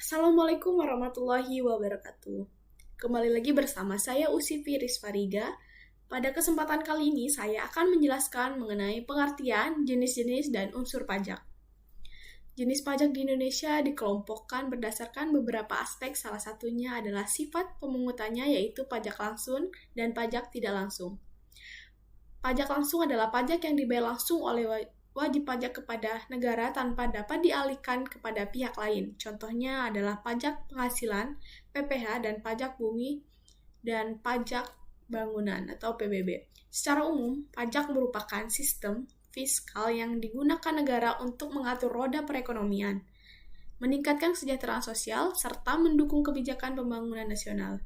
Assalamualaikum warahmatullahi wabarakatuh. Kembali lagi bersama saya Usifi Rizfariga. Pada kesempatan kali ini saya akan menjelaskan mengenai pengertian, jenis-jenis, dan unsur pajak. Jenis pajak di Indonesia dikelompokkan berdasarkan beberapa aspek, salah satunya adalah sifat pemungutannya yaitu pajak langsung dan pajak tidak langsung. Pajak langsung adalah pajak yang dibayar langsung oleh wajib pajak kepada negara tanpa dapat dialihkan kepada pihak lain. Contohnya adalah pajak penghasilan, PPh, dan pajak bumi, dan pajak bangunan atau PBB. Secara umum, pajak merupakan sistem fiskal yang digunakan negara untuk mengatur roda perekonomian, meningkatkan kesejahteraan sosial, serta mendukung kebijakan pembangunan nasional.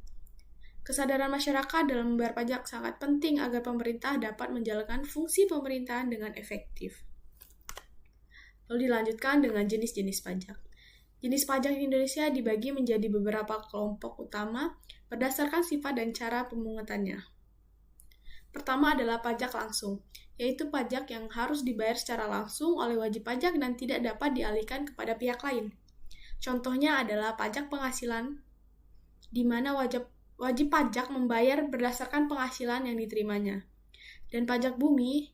Kesadaran masyarakat dalam membayar pajak sangat penting agar pemerintah dapat menjalankan fungsi pemerintahan dengan efektif. Lalu dilanjutkan dengan jenis-jenis pajak. Jenis pajak di Indonesia dibagi menjadi beberapa kelompok utama berdasarkan sifat dan cara pemungutannya. Pertama adalah pajak langsung, yaitu pajak yang harus dibayar secara langsung oleh wajib pajak dan tidak dapat dialihkan kepada pihak lain. Contohnya adalah pajak penghasilan, di mana wajib pajak membayar berdasarkan penghasilan yang diterimanya, dan pajak bumi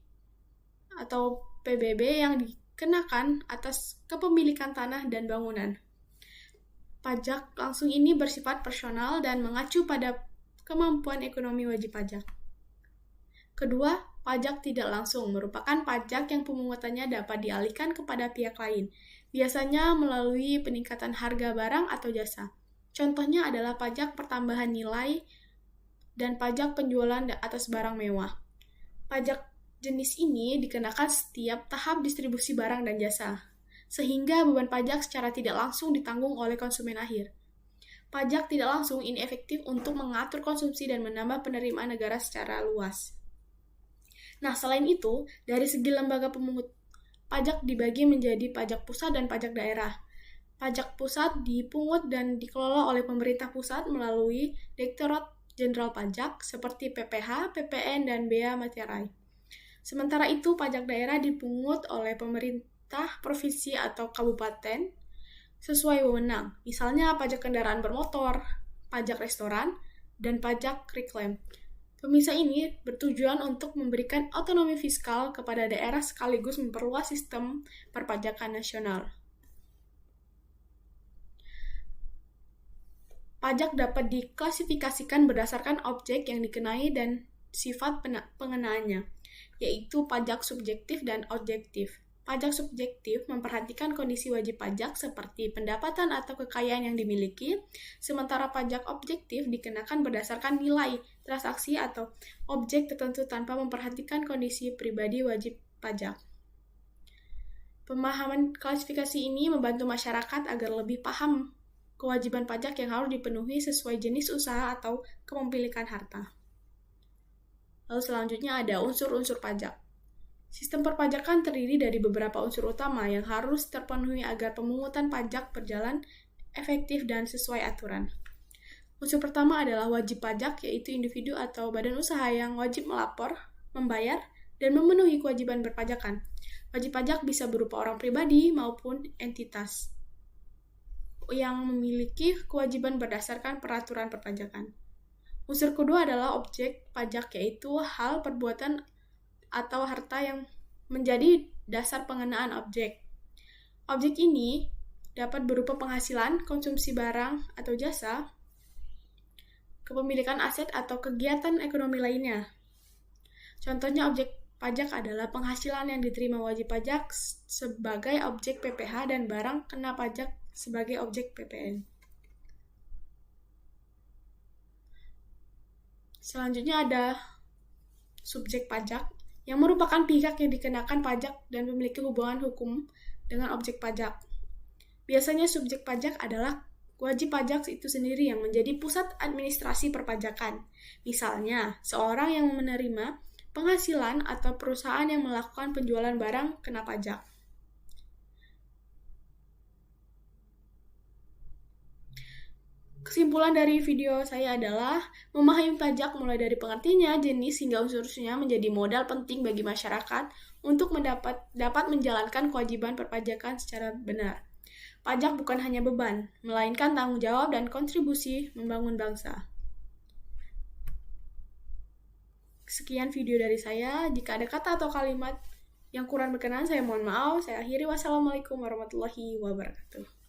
atau PBB yang dikenakan atas kepemilikan tanah dan bangunan. Pajak langsung ini bersifat personal dan mengacu pada kemampuan ekonomi wajib pajak. Kedua, pajak tidak langsung merupakan pajak yang pemungutannya dapat dialihkan kepada pihak lain, biasanya melalui peningkatan harga barang atau jasa. Contohnya adalah pajak pertambahan nilai dan pajak penjualan atas barang mewah. Pajak jenis ini dikenakan setiap tahap distribusi barang dan jasa, sehingga beban pajak secara tidak langsung ditanggung oleh konsumen akhir. Pajak tidak langsung ini efektif untuk mengatur konsumsi dan menambah penerimaan negara secara luas. Nah, selain itu, dari segi lembaga pemungut pajak dibagi menjadi pajak pusat dan pajak daerah. Pajak pusat dipungut dan dikelola oleh pemerintah pusat melalui Direktorat Jenderal Pajak seperti PPh, PPN, dan Bea Materai. Sementara itu, pajak daerah dipungut oleh pemerintah provinsi atau kabupaten sesuai wewenang. Misalnya pajak kendaraan bermotor, pajak restoran, dan pajak reklam. Pemisah ini bertujuan untuk memberikan otonomi fiskal kepada daerah sekaligus memperluas sistem perpajakan nasional. Pajak dapat diklasifikasikan berdasarkan objek yang dikenai dan sifat pengenaannya, yaitu pajak subjektif dan objektif. Pajak subjektif memperhatikan kondisi wajib pajak seperti pendapatan atau kekayaan yang dimiliki, sementara pajak objektif dikenakan berdasarkan nilai, transaksi, atau objek tertentu tanpa memperhatikan kondisi pribadi wajib pajak. Pemahaman klasifikasi ini membantu masyarakat agar lebih paham kewajiban pajak yang harus dipenuhi sesuai jenis usaha atau kepemilikan harta. Lalu selanjutnya ada unsur-unsur pajak. Sistem perpajakan terdiri dari beberapa unsur utama yang harus terpenuhi agar pemungutan pajak berjalan efektif dan sesuai aturan. Unsur pertama adalah wajib pajak, yaitu individu atau badan usaha yang wajib melapor, membayar, dan memenuhi kewajiban berpajakan. Wajib pajak bisa berupa orang pribadi maupun entitas yang memiliki kewajiban berdasarkan peraturan perpajakan. Unsur kedua adalah objek pajak, yaitu hal, perbuatan, atau harta yang menjadi dasar pengenaan objek. Objek ini dapat berupa penghasilan, konsumsi barang atau jasa, kepemilikan aset, atau kegiatan ekonomi lainnya. Contohnya objek pajak adalah penghasilan yang diterima wajib pajak sebagai objek PPh dan barang kena pajak sebagai objek PPN. Selanjutnya ada subjek pajak, yang merupakan pihak yang dikenakan pajak dan memiliki hubungan hukum dengan objek pajak. Biasanya subjek pajak adalah wajib pajak itu sendiri yang menjadi pusat administrasi perpajakan. Misalnya, seorang yang menerima penghasilan atau perusahaan yang melakukan penjualan barang kena pajak. Kesimpulan dari video saya adalah memahami pajak mulai dari pengertiannya, jenis hingga unsur-unsurnya menjadi modal penting bagi masyarakat untuk dapat menjalankan kewajiban perpajakan secara benar. Pajak bukan hanya beban, melainkan tanggung jawab dan kontribusi membangun bangsa. Sekian video dari saya. Jika ada kata atau kalimat yang kurang berkenan, saya mohon maaf. Saya akhiri. Wassalamualaikum warahmatullahi wabarakatuh.